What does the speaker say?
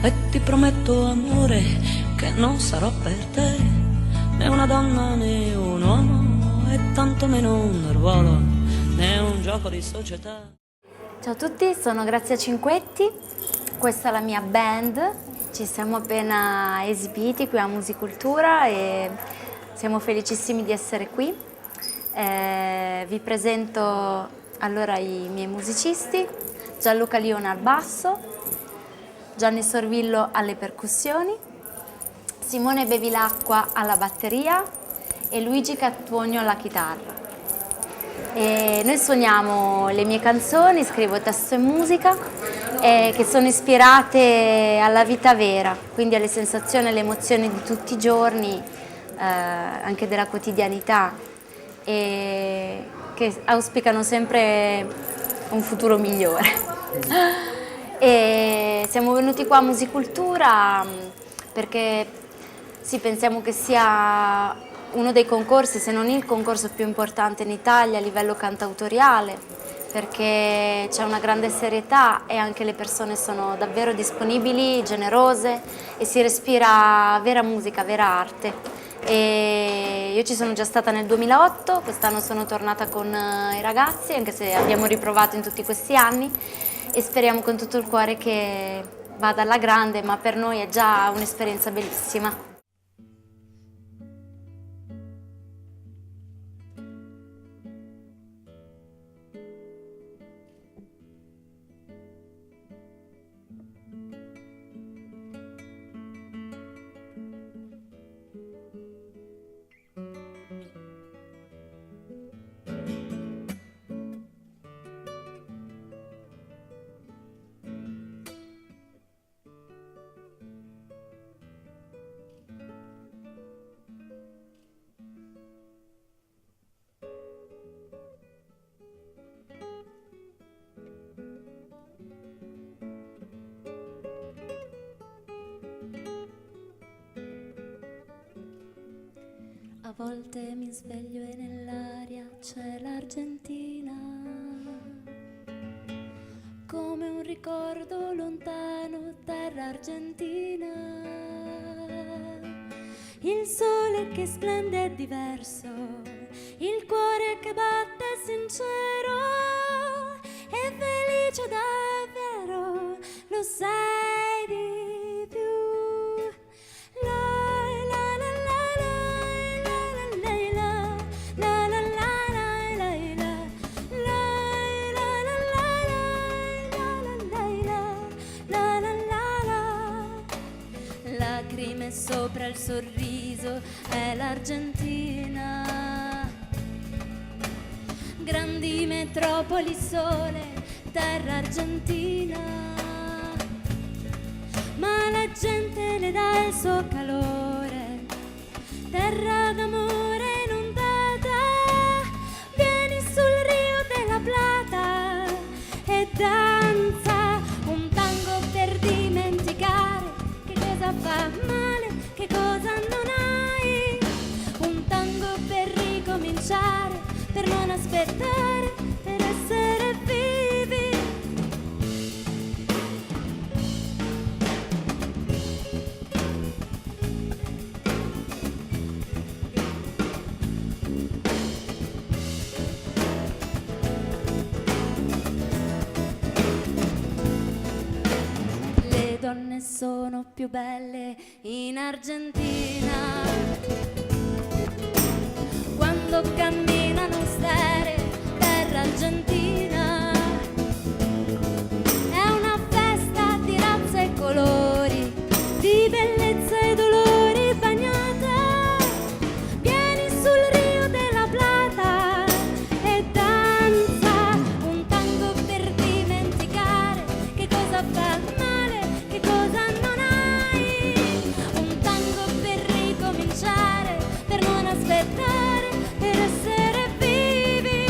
e ti prometto amore che non sarò per te né una donna né un uomo e tantomeno un ruolo né un gioco di società. Ciao a tutti, sono Grazia Cinquetti, questa è la mia band, ci siamo appena esibiti qui a Musicultura e siamo felicissimi di essere qui. Vi presento allora i miei musicisti: Gianluca Liona al basso, Gianni Sorvillo alle percussioni, Simone Bevilacqua alla batteria e Luigi Cattuogno alla chitarra. E noi suoniamo le mie canzoni, scrivo testo e musica che sono ispirate alla vita vera, quindi alle sensazioni e alle emozioni di tutti i giorni, anche della quotidianità, e che auspicano sempre un futuro migliore. E siamo venuti qua a Musicultura perché sì, pensiamo che sia uno dei concorsi, se non il concorso più importante in Italia a livello cantautoriale, perché c'è una grande serietà e anche le persone sono davvero disponibili, generose e si respira vera musica, vera arte. E io ci sono già stata nel 2008, quest'anno sono tornata con i ragazzi, anche se abbiamo riprovato in tutti questi anni, e speriamo con tutto il cuore che vada alla grande, ma per noi è già un'esperienza bellissima. A volte mi sveglio e nell'aria c'è l'Argentina, come un ricordo lontano, terra argentina. Il sole che splende è diverso, il cuore che batte è sincero, è felice davvero, lo sai di più. Lacrime sopra il sorriso è l'Argentina, grandi metropoli, sole, terra argentina, ma la gente le dà il suo calore, terra d'amore inondata. Vieni sul Rio della Plata e danza un tango per dimenticare che cosa fa male, che cosa non hai, un tango per ricominciare, per non aspettare, per essere vivi. Le donne sono più belle in Argentina, quando camminano stere, terra argentina. È una festa di razze e colori, di bellezza e dolori bagnata. Vieni sul Rio della Plata e danza un tango per dimenticare che cosa fa male, che cosa non hai, un tango per ricominciare, per non aspettare, per essere vivi.